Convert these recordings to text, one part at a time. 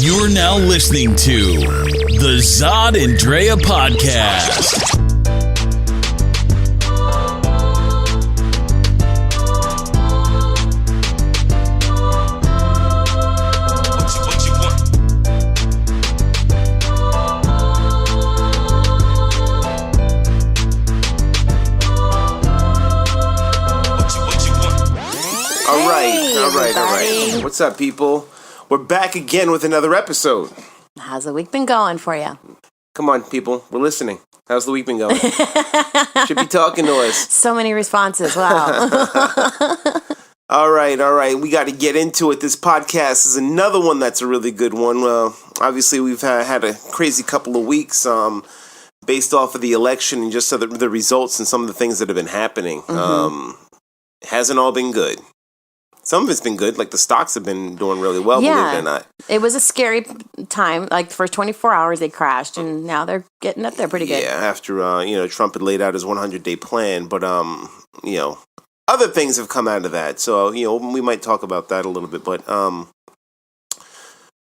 You're now listening to the Zod and Drea podcast. All right. What's up, people? We're back again with another episode. How's the week been going for you? Come on, people. We're listening. How's the week been going? Should be talking to us. So many responses. Wow. All right. We got to get into it. This podcast is another one that's a really good one. Obviously, we've had a crazy couple of weeks based off of the election and just the results and some of the things that have been happening. It hasn't all been good. Some of it's been good, like the stocks have been doing really well, believe it or not. It was a scary time. Like the first 24 hours they crashed, and now they're getting up there pretty good. Yeah, after Trump had laid out his 100-day plan, but other things have come out of that. So we might talk about that a little bit. But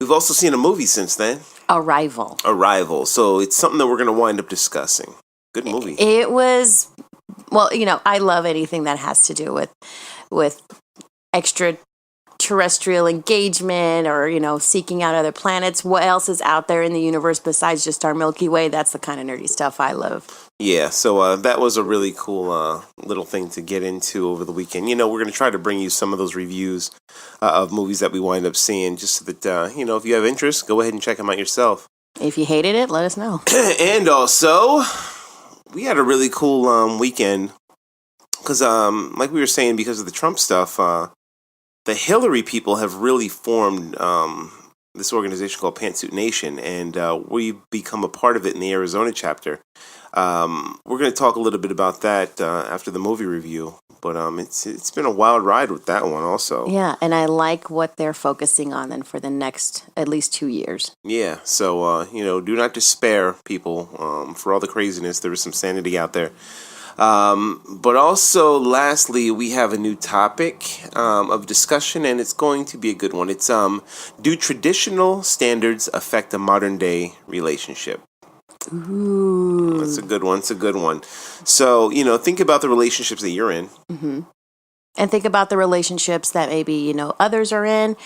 we've also seen a movie since then. Arrival. So it's something that we're going to wind up discussing. Good movie. It was. Well, I love anything that has to do with extraterrestrial engagement or, seeking out other planets. What else is out there in the universe besides just our Milky Way? That's the kind of nerdy stuff I love. Yeah, so that was a really cool little thing to get into over the weekend. We're going to try to bring you some of those reviews of movies that we wind up seeing just so that, if you have interest, go ahead and check them out yourself. If you hated it, let us know. And also, we had a really cool weekend because, like we were saying, because of the Trump stuff, the Hillary people have really formed this organization called Panther Nation, and we've become a part of it in the Arizona chapter. We're going to talk a little bit about that after the movie review, but it's been a wild ride with that one also. Yeah, and I like what they're focusing on then for the next at least 2 years. Yeah, so, do not despair, people, for all the craziness. There is some sanity out there. But also, lastly, we have a new topic of discussion, and it's going to be a good one. It's do traditional standards affect a modern day relationship? Ooh, that's a good one. It's a good one. So think about the relationships that you're in, and think about the relationships that maybe others are in.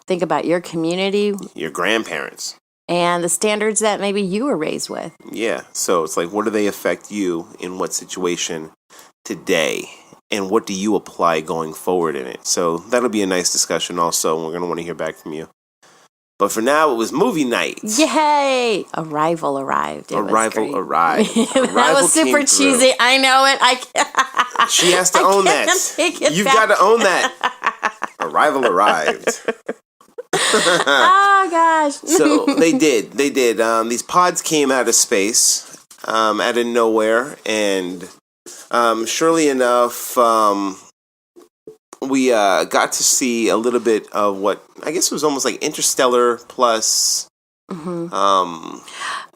Think about your community, your grandparents. And the standards that maybe you were raised with. Yeah. So it's like, what do they affect you in what situation today? And what do you apply going forward in it? So that'll be a nice discussion also. And we're going to want to hear back from you. But for now, it was movie night. Yay! Arrival arrived. Arrived. That was super cheesy. I know it. She has to own that. You've got to own that. Arrival arrived. Oh gosh. So they did. These pods came out of space, out of nowhere, and surely enough, we got to see a little bit of what I guess was almost like Interstellar plus not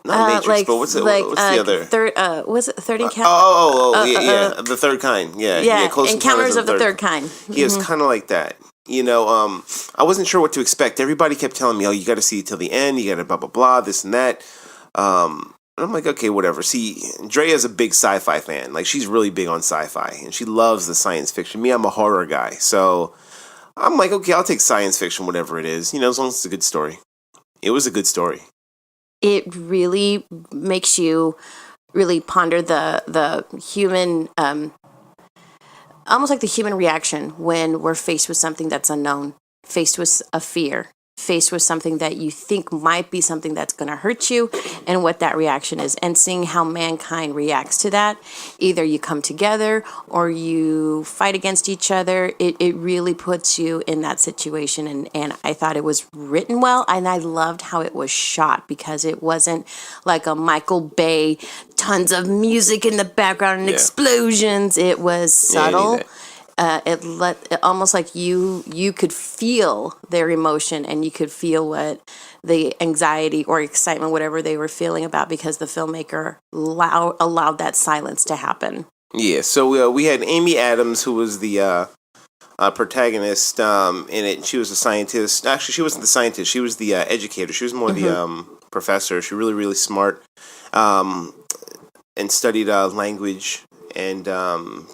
Matrix, like, but what's the other? Was it 30 Count? Yeah, the third kind. Yeah, Close Encounters of the Third Kind. Yeah, it's kind of like that. I wasn't sure what to expect. Everybody kept telling me, you got to see it till the end. You got to blah, blah, blah, this and that. And I'm like, okay, whatever. See, Drea's a big sci-fi fan. Like, she's really big on sci-fi, and she loves the science fiction. Me, I'm a horror guy. So I'm like, okay, I'll take science fiction, whatever it is, as long as it's a good story. It was a good story. It really makes you really ponder the human almost like the human reaction when we're faced with something that's unknown, faced with a fear, faced with something that you think might be something that's going to hurt you, and what that reaction is, and seeing how mankind reacts to that. Either you come together or you fight against each other. It really puts you in that situation, and I thought it was written well, and I loved how it was shot, because it wasn't like a Michael Bay, tons of music in the background and explosions. It was subtle. It almost like you could feel their emotion, and you could feel what the anxiety or excitement, whatever they were feeling about, because the filmmaker allowed that silence to happen. Yeah, so we had Amy Adams, who was the protagonist in it. She was a scientist. Actually, she wasn't the scientist. She was the educator. She was more the professor. She was really, really smart, and studied language. And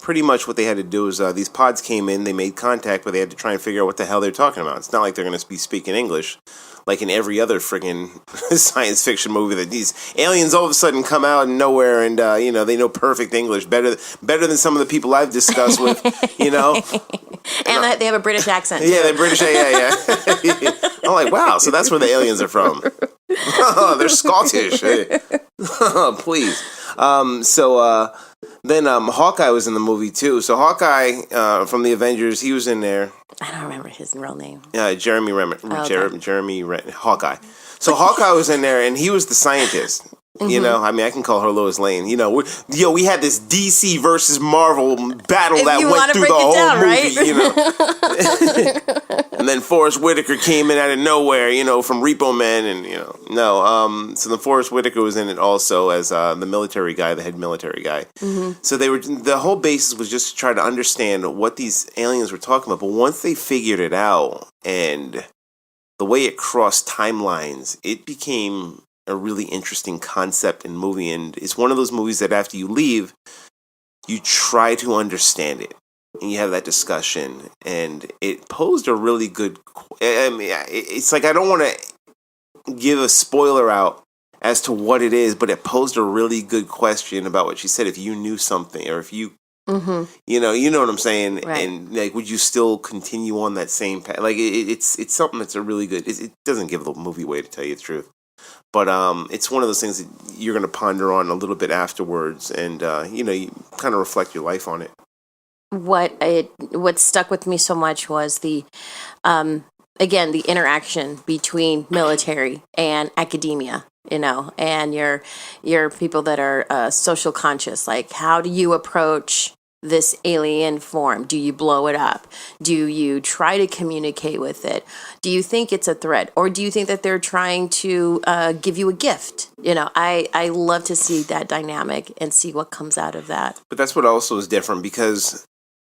pretty much what they had to do is these pods came in, they made contact, but they had to try and figure out what the hell they're talking about. It's not like they're going to be speaking English like in every other friggin' science fiction movie that these aliens all of a sudden come out of nowhere and, they know perfect English, better than some of the people I've discussed with, And they have a British accent. Yeah, they're British, yeah. I'm like, wow, so that's where the aliens are from. They're Scottish. Hey. Please. Then Hawkeye was in the movie too. So Hawkeye from the Avengers, he was in there. I don't remember his real name. Jeremy Renner. Okay. Hawkeye. So Hawkeye was in there, and he was the scientist. I can call her Lois Lane. We had this DC versus Marvel battle that went through the whole movie. Right? And then Forrest Whitaker came in out of nowhere, from Repo Man, and so the Forrest Whitaker was in it also as the military guy, the head military guy. Mm-hmm. So the whole basis was just to try to understand what these aliens were talking about. But once they figured it out and the way it crossed timelines, it became a really interesting concept and movie, and it's one of those movies that after you leave, you try to understand it, and you have that discussion, and it posed a really good. It's like I don't want to give a spoiler out as to what it is, but it posed a really good question about what she said. If you knew something, or if you, you know what I'm saying, right. And like, would you still continue on that same path? Like, it's something that's a really good. It doesn't give the movie away, to tell you the truth. But it's one of those things that you're going to ponder on a little bit afterwards, and you kind of reflect your life on it. What stuck with me so much was the interaction between military and academia, and your people that are social conscious. Like, how do you approach this alien form? Do you blow it up? Do you try to communicate with it? Do you think it's a threat? Or do you think that they're trying to give you a gift? I love to see that dynamic and see what comes out of that. But that's what also is different, because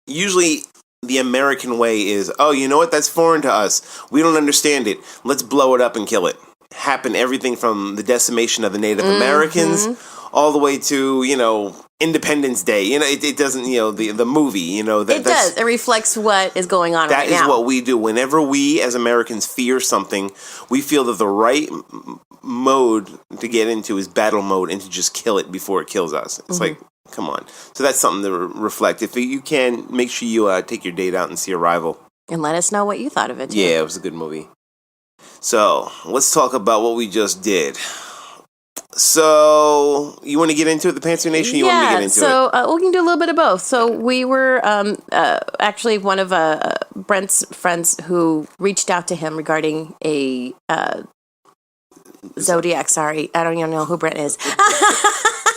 usually the American way is, oh, you know what? That's foreign to us. We don't understand it. Let's blow it up and kill it. Happen everything from the decimation of the Native Americans all the way to, Independence Day. It doesn't, the movie, that it does. It reflects what is going on right now. That is what we do. Whenever we as Americans fear something, we feel that the right mode to get into is battle mode, and to just kill it before it kills us. It's like, come on. So that's something to reflect. If you can, make sure you take your date out and see Arrival. And let us know what you thought of it, too. Yeah, it was a good movie. So, let's talk about what we just did. So, you want to get into it, the Panther Nation? You want me to get into it? We can do a little bit of both. So, we were actually one of Brent's friends who reached out to him regarding a Zodiac. Sorry, I don't even know who Brent is.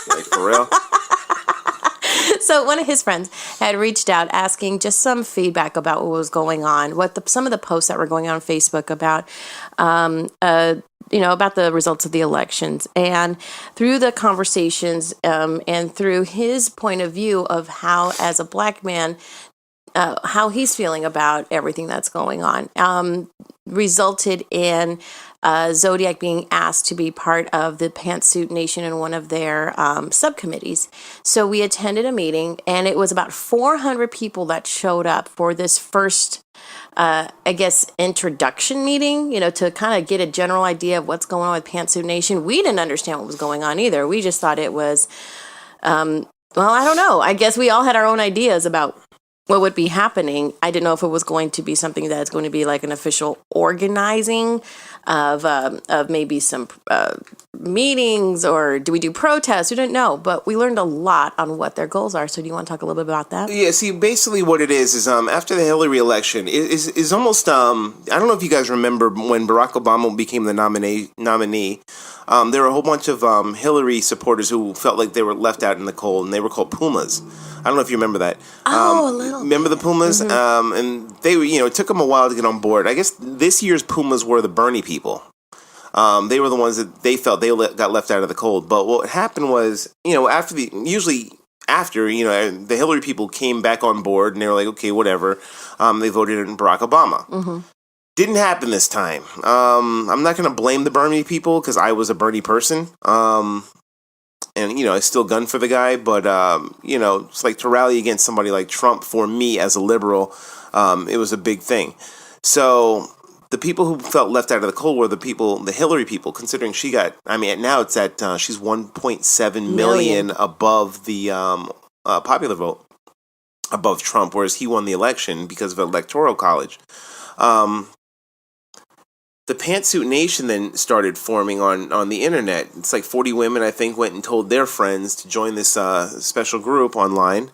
Like, for real? So one of his friends had reached out asking just some feedback about what was going on, some of the posts that were going on Facebook about, about the results of the elections. And through the conversations and through his point of view of how, as a black man, how he's feeling about everything that's going on, resulted in Zodiac being asked to be part of the Panther Nation in one of their subcommittees. So we attended a meeting, and it was about 400 people that showed up for this first, introduction meeting, to kind of get a general idea of what's going on with Panther Nation. We didn't understand what was going on either. We just thought it was, I don't know. I guess we all had our own ideas about what would be happening. I didn't know if it was going to be something that's going to be like an official organizing of maybe some meetings, or do we do protests? We didn't know, but we learned a lot on what their goals are. So do you want to talk a little bit about that? Yeah, see, basically what it is after the Hillary election, is almost, I don't know if you guys remember when Barack Obama became the nominee. There were a whole bunch of Hillary supporters who felt like they were left out in the cold, and they were called Pumas. I don't know if you remember that. A little. Remember the Pumas? Mm-hmm. And they were, it took them a while to get on board. I guess this year's Pumas were the Bernie people. They were the ones that they felt got left out of the cold. But what happened was, usually after, the Hillary people came back on board and they were like, okay, whatever. They voted in Barack Obama. Mm-hmm. Didn't happen this time. I'm not going to blame the Bernie people because I was a Bernie person. And, I still gun for the guy. But, it's like to rally against somebody like Trump, for me as a liberal, it was a big thing. So the people who felt left out of the cold were the Hillary people, considering she got, now it's at, she's 1.7 million above the popular vote, above Trump, whereas he won the election because of Electoral College. The Pantsuit Nation then started forming on the internet. It's like 40 women, I think, went and told their friends to join this special group online.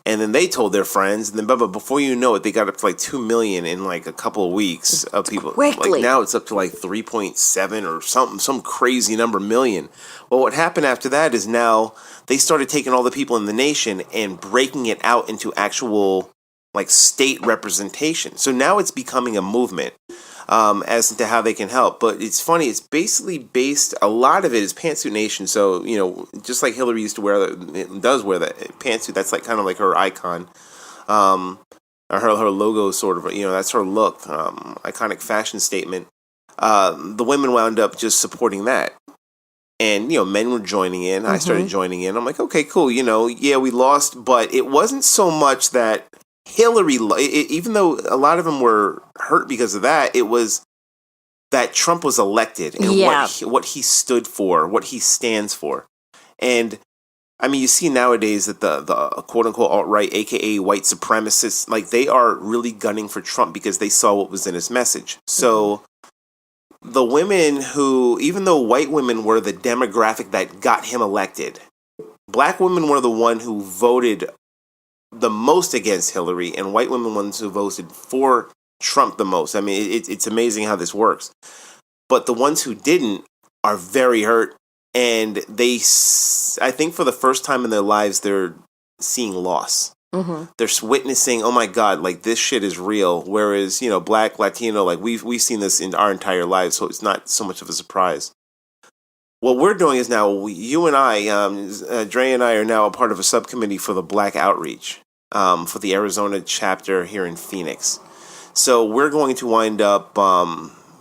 And then they told their friends. And then, but before you know it, they got up to like 2 million in like a couple of weeks of people. Quickly. Like now it's up to like 3.7 or some crazy number million. Well, what happened after that is now they started taking all the people in the nation and breaking it out into actual like state representation. So now it's becoming a movement. As to how they can help. But it's funny, it's basically based, a lot of it is Pantsuit Nation. So, just like Hillary used to does wear that pantsuit, that's like kind of like her icon. Or her logo sort of, that's her look, iconic fashion statement. The women wound up just supporting that. And, men were joining in. Mm-hmm. I started joining in. I'm like, okay, cool. Yeah, we lost, but it wasn't so much that Hillary, even though a lot of them were hurt because of that, it was that Trump was elected and what he stood for, what he stands for. And, you see nowadays that the quote-unquote alt-right, a.k.a. white supremacists, like, they are really gunning for Trump because they saw what was in his message. So the women who, even though white women were the demographic that got him elected, black women were the one who voted the most against Hillary, and white women ones who voted for Trump the most. It's amazing how this works. But the ones who didn't are very hurt, and I think for the first time in their lives, they're seeing loss. Mm-hmm. They're witnessing, oh my God, like this shit is real. Whereas, Black, Latino, like we've seen this in our entire lives, so it's not so much of a surprise. What we're doing is now, you and I, Dre and I are now a part of a subcommittee for the Black Outreach for the Arizona chapter here in Phoenix. So we're going to wind up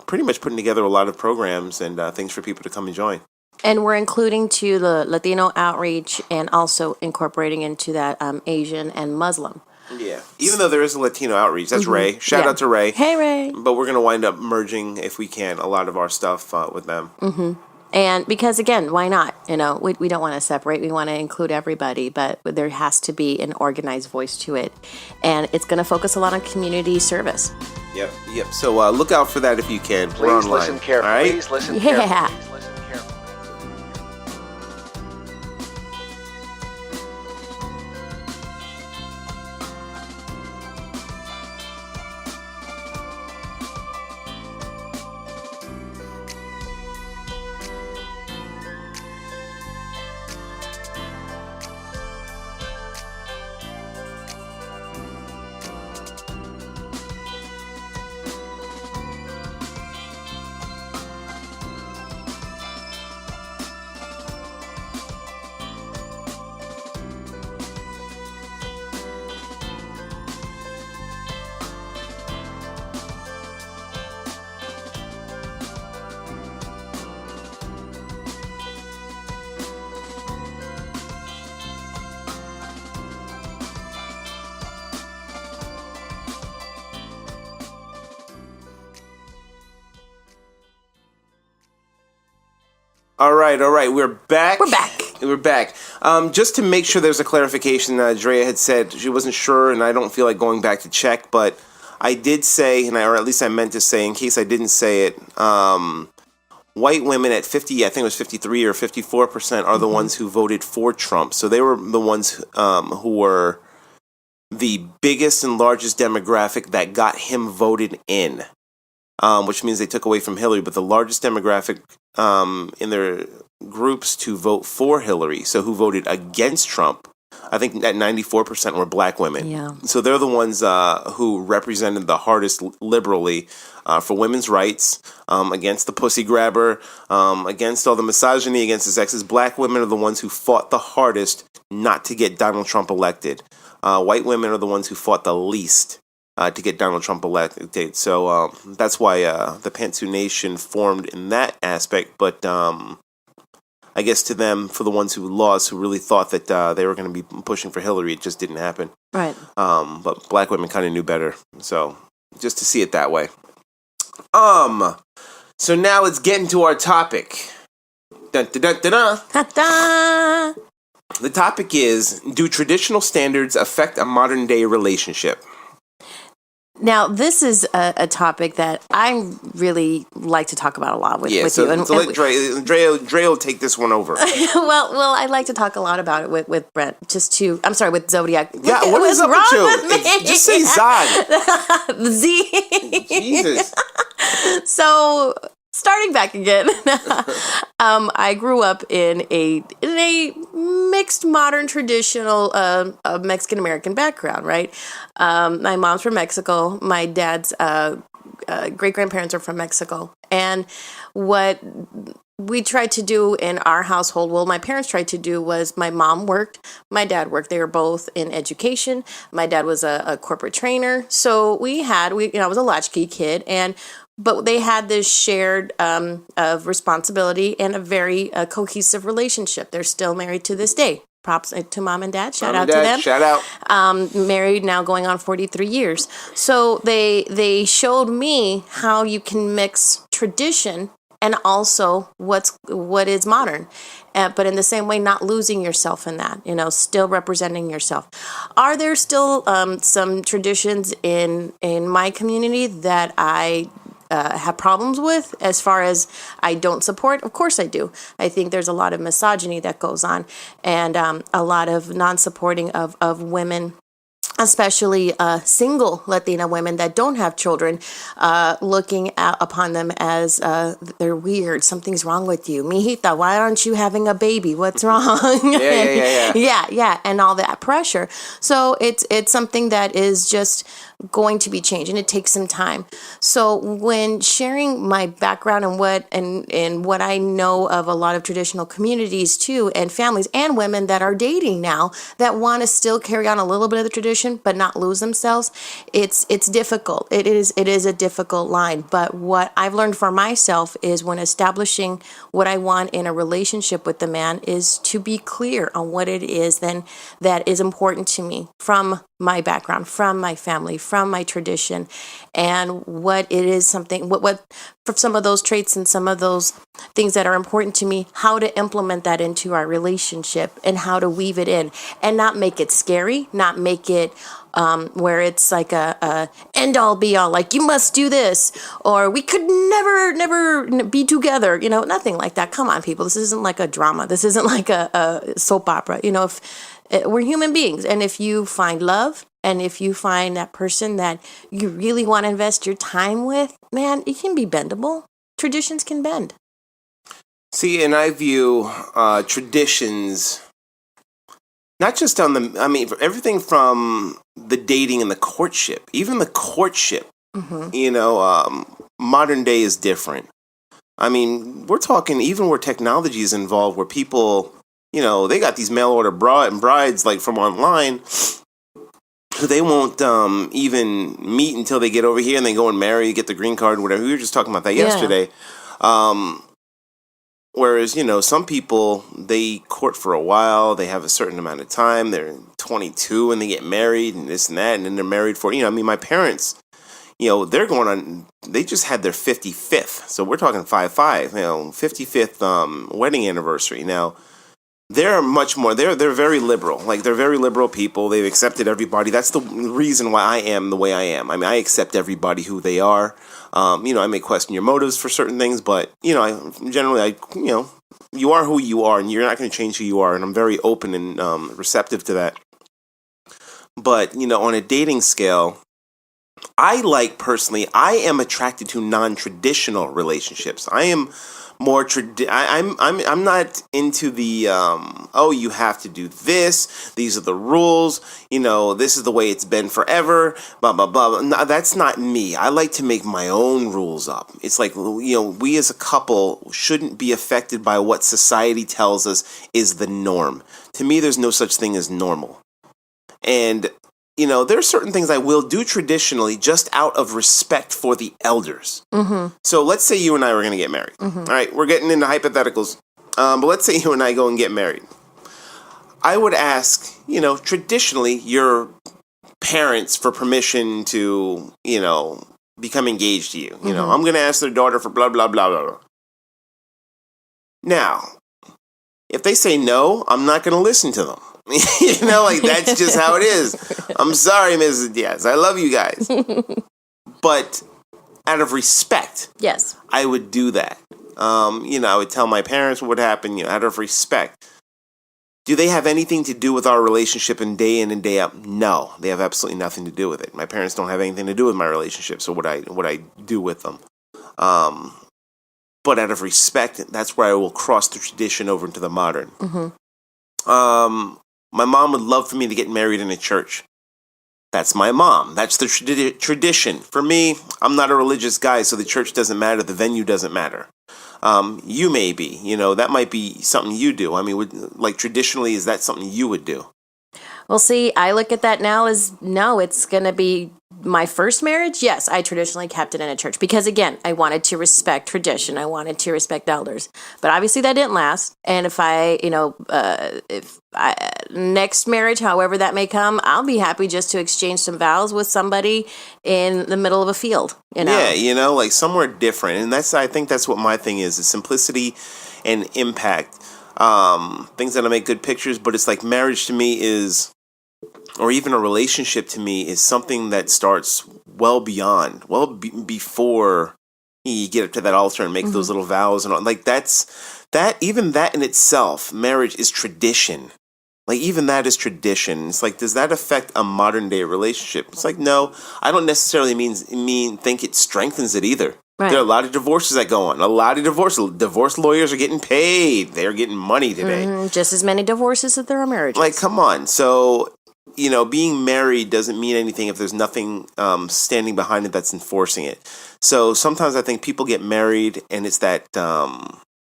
pretty much putting together a lot of programs and things for people to come and join. And we're including to the Latino Outreach and also incorporating into that Asian and Muslim. Yeah, even though there is a Latino Outreach. That's Ray. Shout out to Ray. Hey, Ray. But we're going to wind up merging, if we can, a lot of our stuff with them. Mm-hmm. And because, again, why not? We don't want to separate. We want to include everybody, but there has to be an organized voice to it. And it's going to focus a lot on community service. Yep. So look out for that if you can. Please we're online. Listen carefully. All right? Please listen carefully. Yeah. Please listen carefully. All right. We're back. We're back. Just to make sure there's a clarification, Drea had said she wasn't sure, and I don't feel like going back to check, but I did say, or at least I meant to say, in case I didn't say it, white women at 50, I think it was 53 or 54% are the ones who voted for Trump. So they were the ones who were the biggest and largest demographic that got him voted in. Which means they took away from Hillary, but the largest demographic in their groups to vote for Hillary, so who voted against Trump, I think that 94% were black women. Yeah. So they're the ones who represented the hardest liberally for women's rights, against the pussy grabber, against all the misogyny, against the sexist. Black women are the ones who fought the hardest not to get Donald Trump elected. White women are the ones who fought the least to get Donald Trump elected. So that's why the Panther Nation formed in that aspect. But I guess to them, for the ones who lost, who really thought that they were going to be pushing for Hillary, it just didn't happen. Right. But black women kind of knew better. So just to see it that way. So now let's get into our topic. Dun, dun, dun, dun, dun. Ta-da! The topic is, do traditional standards affect a modern day relationship? Now, this is a topic that I really like to talk about a lot with you. So let Dre will take this one over. well, I like to talk a lot about it with Brent. With Zodiac. Yeah, what is up with you? Just say Zod. Z. Jesus. So, starting back again, I grew up in a mixed modern traditional Mexican American background, right? My mom's from Mexico. My dad's great grandparents are from Mexico, and what we tried to do in our household, well, my parents tried to do was, my mom worked, my dad worked. They were both in education. My dad was a corporate trainer, so I was a latchkey kid, but they had this shared of responsibility and a very cohesive relationship. They're still married to this day. Props to mom and dad. Shout out to them. Shout out. Married now going on 43 years. So they showed me how you can mix tradition and also what is modern. But in the same way, not losing yourself in that, still representing yourself. Are there still some traditions in my community that I have problems with, as far as I don't support? Of course I do. I think there's a lot of misogyny that goes on, and a lot of non-supporting of women, especially single Latina women that don't have children, looking upon them as they're weird. Something's wrong with you. Mijita, why aren't you having a baby? What's wrong? Yeah. And all that pressure. So it's something that is just going to be changed, and it takes some time. So when sharing my background and what I know of a lot of traditional communities too, and families and women that are dating now that want to still carry on a little bit of the tradition but not lose themselves, it's difficult. It is a difficult line. But what I've learned for myself is, when establishing what I want in a relationship with the man, is to be clear on what it is then that is important to me from my background, from my family, from my tradition, and what it is, something, what for some of those traits and some of those things that are important to me, how to implement that into our relationship and how to weave it in, and not make it scary, not make it where it's like a end all be all, like you must do this, or we could never be together, nothing like that. Come on, people. This isn't like a drama. This isn't like a soap opera. If we're human beings, and if you find love, and if you find that person that you really want to invest your time with, man, it can be bendable. Traditions can bend. See, and I view traditions not just on everything from the dating and the courtship, even the courtship, modern day is different. We're talking even where technology is involved, where people, they got these mail order brides like from online, who they won't even meet until they get over here and they go and marry, get the green card, whatever. We were just talking about that yesterday. Whereas, some people, they court for a while, they have a certain amount of time, they're 22 and they get married and this and that, and then they're married for, my parents, they're going on, they just had their 55th, so we're talking 5-5, 55th wedding anniversary. Now, they're much more, they're very liberal, they're very liberal people, they've accepted everybody. That's the reason why I am the way I am. I accept everybody who they are. I may question your motives for certain things, but, you are who you are, and you're not going to change who you are, and I'm very open and receptive to that. But, on a dating scale, I am attracted to non-traditional relationships. I am more I'm not into the you have to do this. These are the rules. This is the way it's been forever. Blah blah blah. No, that's not me. I like to make my own rules up. It's like we as a couple shouldn't be affected by what society tells us is the norm. To me, there's no such thing as normal. And there are certain things I will do traditionally just out of respect for the elders. Mm-hmm. So let's say you and I were going to get married. Mm-hmm. All right, we're getting into hypotheticals. But let's say you and I go and get married. I would ask, traditionally, your parents for permission to, become engaged to you. Mm-hmm. I'm going to ask their daughter for blah, blah, blah, blah, blah. Now, if they say no, I'm not going to listen to them. That's just how it is. I'm sorry, Mrs. Diaz. I love you guys. But out of respect, yes, I would do that. I would tell my parents what would happen, out of respect. Do they have anything to do with our relationship and day in and day out? No, they have absolutely nothing to do with it. My parents don't have anything to do with my relationship, so what I do with them. But out of respect, that's where I will cross the tradition over into the modern. Mm-hmm. My mom would love for me to get married in a church. That's my mom. That's the tradition. For me, I'm not a religious guy, so the church doesn't matter. The venue doesn't matter. You may be. That might be something you do. I mean, traditionally, is that something you would do? Well, see, I look at that now as, no, it's going to be my first marriage. Yes, I traditionally kept it in a church because, again, I wanted to respect tradition. I wanted to respect elders. But obviously that didn't last. And if next marriage, however that may come, I'll be happy just to exchange some vows with somebody in the middle of a field. Yeah, somewhere different. And I think that's what my thing is simplicity and impact. Things that'll make good pictures, but it's like marriage to me is, or even a relationship to me is something that starts well beyond, before you get up to that altar and make mm-hmm. those little vows and all. Even that in itself, marriage is tradition. Even that is tradition. It's does that affect a modern day relationship? It's no, I don't necessarily think it strengthens it either. Right. There are a lot of divorces that go on. A lot of divorce lawyers are getting paid. They're getting money today. Mm-hmm. Just as many divorces as there are marriages. Come on. So, being married doesn't mean anything if there's nothing standing behind it that's enforcing it. So sometimes I think people get married and it's that,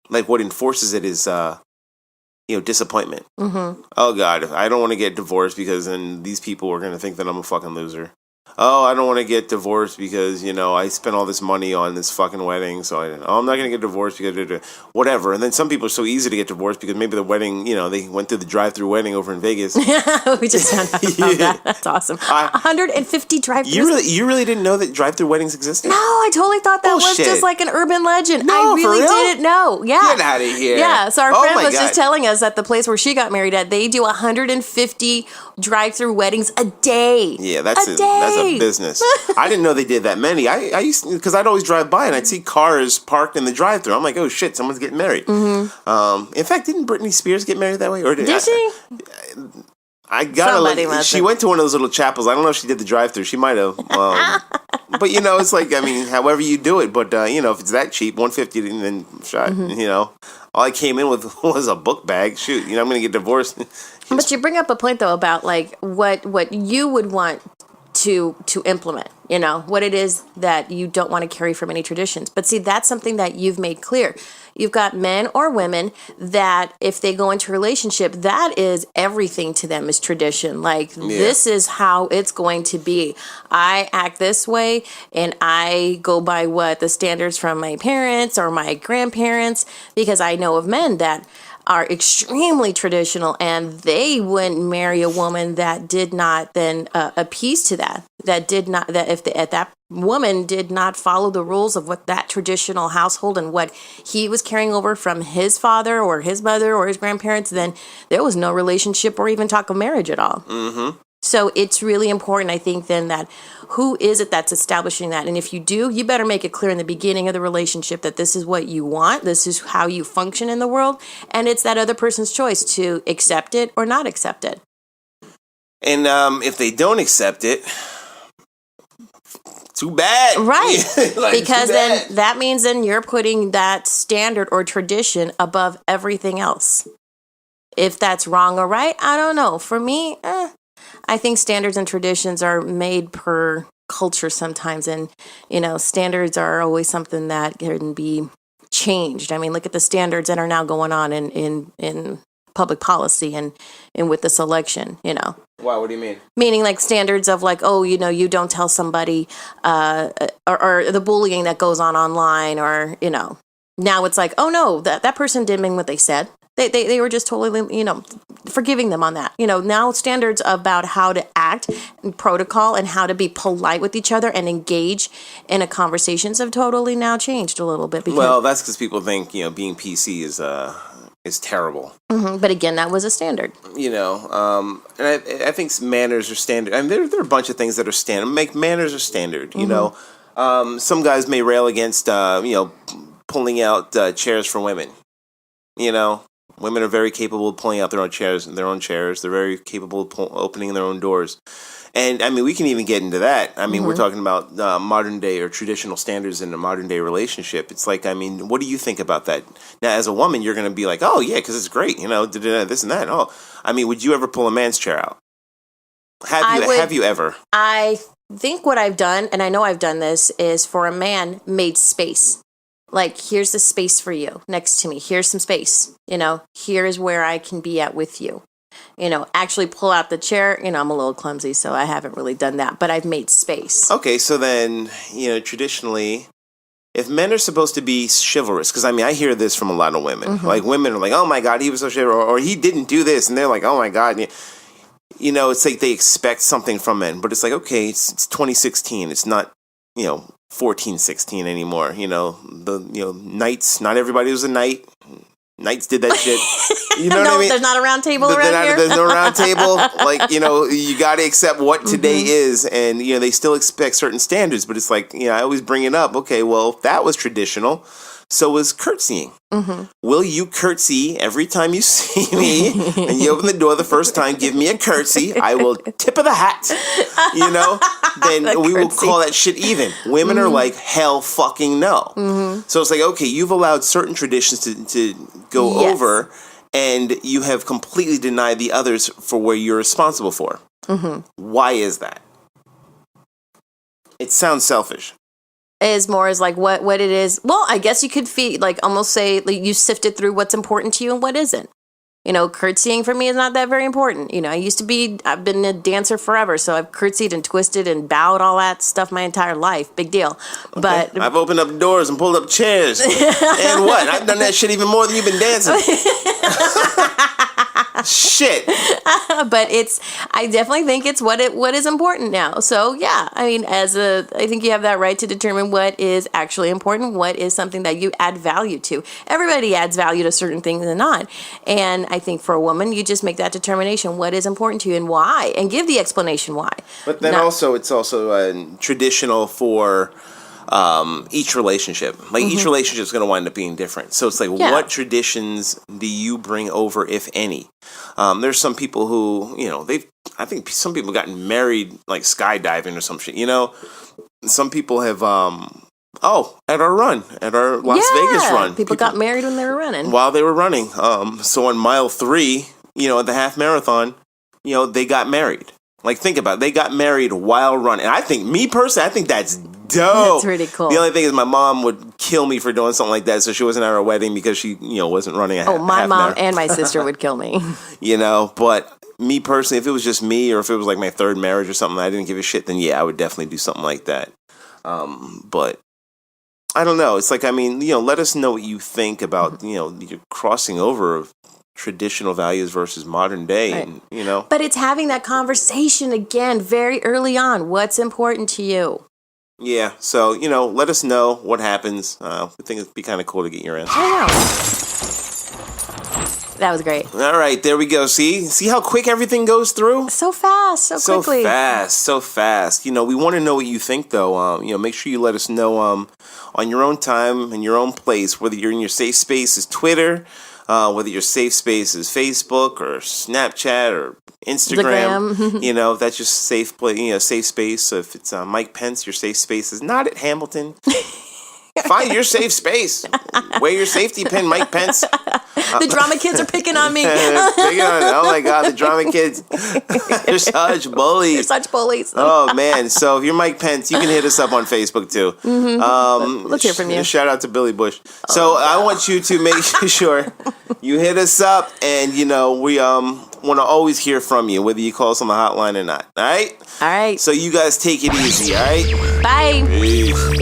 what enforces it is, disappointment. Mm-hmm. Oh, God, I don't want to get divorced because then these people are going to think that I'm a fucking loser. Oh, I don't want to get divorced because, I spent all this money on this fucking wedding. So I'm not going to get divorced because whatever. And then some people are so easy to get divorced because maybe the wedding, they went through the drive-through wedding over in Vegas. We just found out about that. That's awesome. 150 drive-throughs. You really didn't know that drive-through weddings existed? No, I totally thought that was just like an urban legend. No, I really didn't know. Yeah. Get out of here. Yeah, so our friend was just telling us at the place where she got married at, they do 150 drive-through weddings a day. Yeah, that's a business. I didn't know they did that many. I used because I'd always drive by and I'd see cars parked in the drive-thru. I'm like, oh shit, someone's getting married. Mm-hmm. In fact, didn't Britney Spears get married that way? Or did she? She went to one of those little chapels. I don't know if she did the drive-thru. She might have. But it's however you do it. But if it's that cheap, $150 and then shot. Mm-hmm. All I came in with was a book bag. Shoot, I'm going to get divorced. But you bring up a point though about what you would want to implement, what it is that you don't want to carry from any traditions. But see, that's something that you've made clear. You've got men or women that if they go into a relationship, that is everything to them is tradition. This is how it's going to be. I act this way and I go by what the standards from my parents or my grandparents, because I know of men that are extremely traditional and they wouldn't marry a woman that did not then appease to that that woman did not follow the rules of what that traditional household and what he was carrying over from his father or his mother or his grandparents, then there was no relationship or even talk of marriage at all. Mm-hmm. So it's really important, I think, then that who is it that's establishing that? And if you do, you better make it clear in the beginning of the relationship that this is what you want. This is how you function in the world. And it's that other person's choice to accept it or not accept it. And if they don't accept it, too bad. Right. Like, because too bad. then that means then you're putting that standard or tradition above everything else. If that's wrong or right, I don't know. For me, I think standards and traditions are made per culture sometimes. And, standards are always something that can be changed. I mean, look at the standards that are now going on in public policy and with this election, Wow, what do you mean? Meaning like standards of like, oh, you don't tell somebody, or the bullying that goes on online, or, now it's like, oh no, that person didn't mean what they said. They were just totally, forgiving them on that. Now standards about how to act and protocol and how to be polite with each other and engage in a conversations have totally now changed a little bit. Well, that's because people think, being PC is terrible. Mm-hmm. But again, that was a standard. And I think manners are standard. I mean, there are a bunch of things that are standard. Manners are standard. Mm-hmm. Some guys may rail against, pulling out chairs for women. Women are very capable of pulling out their own chairs. They're very capable of opening their own doors. And, I mean, we can even get into that. I mean, we're talking about modern day or traditional standards in a modern day relationship. It's like, I mean, what do you think about that? Now, as a woman, you're going to be like, oh, yeah, because it's great, this and that. Oh, I mean, would you ever pull a man's chair out? Have you ever? I think what I've done, and I know I've done this, is for a man, made space. Like, here's the space for you next to me. Here's some space. Here is where I can be at with you. Actually pull out the chair. I'm a little clumsy, so I haven't really done that, but I've made space. Okay, so then, traditionally, if men are supposed to be chivalrous, because, I mean, I hear this from a lot of women. Mm-hmm. Like, women are like, oh, my God, he was so chivalrous, or he didn't do this, and they're like, oh, my God. It's like they expect something from men, but it's like, okay, it's 2016. It's not, 1416 anymore. Knights, not everybody was a knight. Knights did that shit. You know what I mean? There's not a round table around here. There's no round table. Like, you got to accept what today is. And, they still expect certain standards. But it's like, I always bring it up. Okay, well, that was traditional. So was curtsying. Mm-hmm. Will you curtsy every time you see me and you open the door the first time, give me a curtsy. I will tip of the hat. Then we will call that shit even. Women are like, hell fucking no. Mm-hmm. So it's like, okay, you've allowed certain traditions to go over, and you have completely denied the others for where you're responsible for. Mm-hmm. Why is that? It sounds selfish. Is more as like what it is. Well, I guess you could almost say like you sifted through what's important to you and what isn't. Curtsying for me is not that very important. I've been a dancer forever, so I've curtsied and twisted and bowed all that stuff my entire life. Big deal. Okay. But I've opened up doors and pulled up chairs. And what? I've done that shit even more than you've been dancing. Shit. But I definitely think it's what is important now. So yeah, I mean, I think you have that right to determine what is actually important, what is something that you add value to. Everybody adds value to certain things and not. And I think for a woman, you just make that determination, what is important to you and why, and give the explanation why. But then it's also traditional for each relationship. Like, each relationship is going to wind up being different. So it's like, what traditions do you bring over, if any? There's some people who, I think some people have gotten married, like skydiving or some shit, Some people have, at our Las Vegas run. People got married when they were running. While they were running. So on mile 3, at the half marathon, they got married. Like, think about it. They got married while running. And I think that's dope. That's really cool. The only thing is my mom would kill me for doing something like that, so she wasn't at our wedding because she, wasn't running a half marathon. My mom and my sister would kill me. But me personally, if it was just me or if it was like my third marriage or something, I didn't give a shit, then I would definitely do something like that. But I don't know. It's like, I mean, let us know what you think about, your crossing over of traditional values versus modern day, right. And But it's having that conversation again very early on. What's important to you? Yeah, so let us know what happens. We think it'd be kind of cool to get your answer. I know. That was great. All right, there we go. See how quick everything goes through? So fast, so quickly. So fast. We want to know what you think, though. Make sure you let us know on your own time, in your own place, whether you're in your safe space is Twitter, whether your safe space is Facebook or Snapchat or Instagram, you know, that's your safe place, you know, safe space. So if it's Mike Pence, your safe space is not at Hamilton. Find your safe space. Wear your safety pin, Mike Pence. The drama kids are picking on me. Oh my God, the drama kids. They're such bullies. They're such bullies. Oh man, so if you're Mike Pence, you can hit us up on Facebook too. Let's hear from you. Shout out to Billy Bush. So I want you to make sure you hit us up, and you know we want to always hear from you, whether you call us on the hotline or not. All right. All right. So you guys take it easy. All right. Bye. Peace.